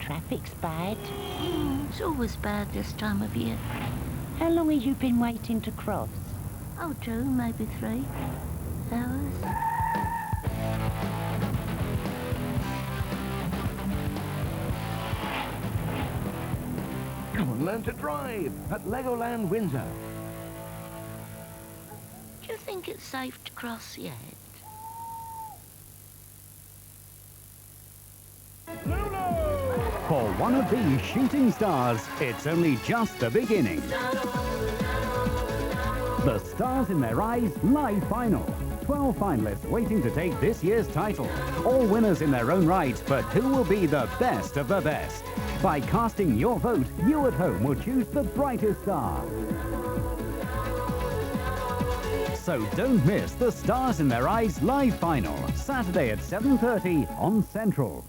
traffic's bad. It's always bad this time of year. How long have you been waiting to cross? Oh, 2, maybe 3 hours. Come and learn to drive at Legoland Windsor. Do you think it's safe to cross yet? For one of these shooting stars, it's only just the beginning. The Stars in Their Eyes live final. 12 finalists waiting to take this year's title. All winners in their own right, but who will be the best of the best? By casting your vote, you at home will choose the brightest star. So don't miss the Stars in Their Eyes live final, Saturday at 7:30 on Central.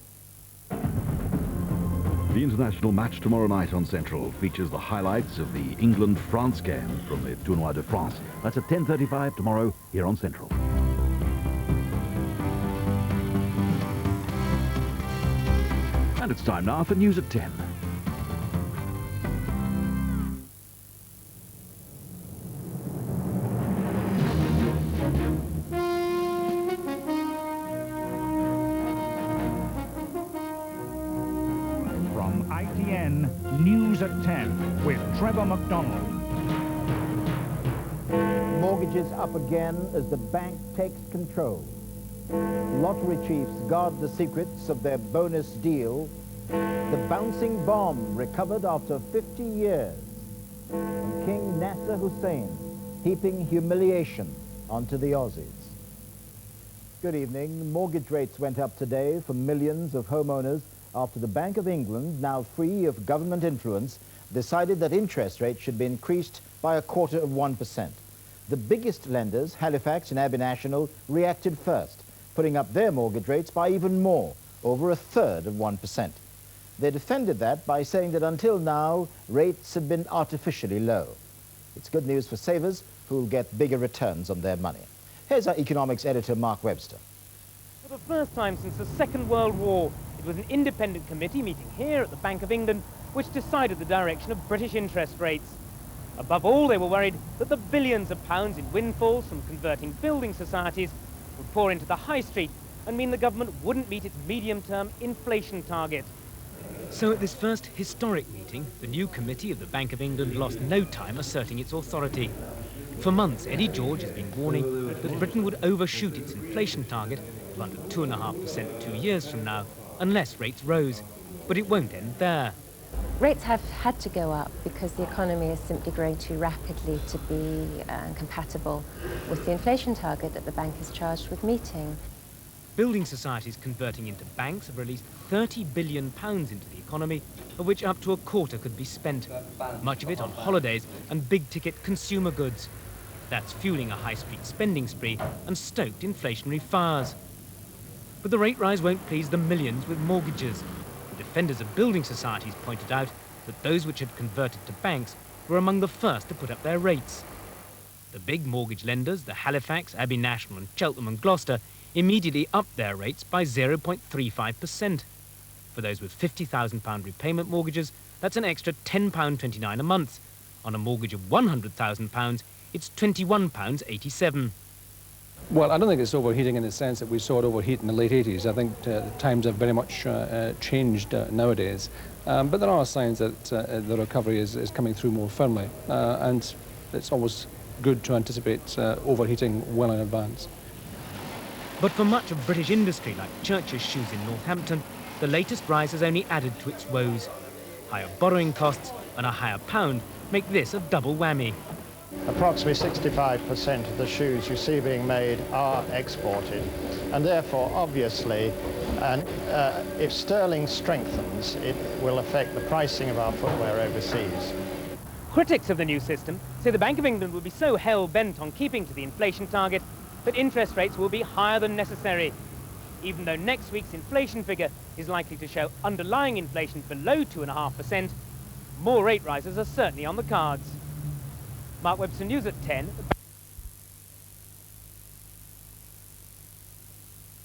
The international match tomorrow night on Central features the highlights of the England-France game from the Tournoi de France. That's at 10:35 tomorrow here on Central. And it's time now for News at 10. From ITN, News at 10 with Trevor McDonald. Mortgages up again as the bank takes control. Lottery chiefs guard the secrets of their bonus deal. The bouncing bomb recovered after 50 years. And King Nasser Hussein heaping humiliation onto the Aussies. Good evening. Mortgage rates went up today for millions of homeowners after the Bank of England, now free of government influence, decided that interest rates should be increased by 1/4%. The biggest lenders, Halifax and Abbey National, reacted first, putting up their mortgage rates by even more, over 1/3 of 1%. They defended that by saying that until now, rates had been artificially low. It's good news for savers who will get bigger returns on their money. Here's our economics editor, Mark Webster. For the first time since the Second World War, it was an independent committee meeting here at the Bank of England which decided the direction of British interest rates. Above all, they were worried that the billions of pounds in windfalls from converting building societies would pour into the high street and mean the government wouldn't meet its medium-term inflation target. So at this first historic meeting, the new committee of the Bank of England lost no time asserting its authority. For months, Eddie George has been warning that Britain would overshoot its inflation target of under 2.5% 2 years from now, unless rates rose. But it won't end there. Rates have had to go up because the economy is simply growing too rapidly to be compatible with the inflation target that the bank is charged with meeting. Building societies converting into banks have released £30 billion into the economy, of which up to 1/4 could be spent, much of it on holidays and big-ticket consumer goods. That's fueling a high-street spending spree and stoked inflationary fires. But the rate rise won't please the millions with mortgages. The defenders of building societies pointed out that those which had converted to banks were among the first to put up their rates. The big mortgage lenders, the Halifax, Abbey National and Cheltenham and Gloucester, immediately upped their rates by 0.35%. For those with £50,000 repayment mortgages, that's an extra £10.29 a month. On a mortgage of £100,000, it's £21.87. Well, I don't think it's overheating in the sense that we saw it overheat in the late 80s. I think times have very much changed nowadays. But there are signs that the recovery is coming through more firmly. And it's always good to anticipate overheating well in advance. But for much of British industry, like Church's Shoes in Northampton, the latest rise has only added to its woes. Higher borrowing costs and a higher pound make this a double whammy. Approximately 65% of the shoes you see being made are exported, and therefore, obviously, if sterling strengthens, it will affect the pricing of our footwear overseas. Critics of the new system say the Bank of England will be so hell-bent on keeping to the inflation target that interest rates will be higher than necessary, even though next week's inflation figure is likely to show underlying inflation below 2.5%. More rate rises are certainly on the cards. Mark Webster, News at 10.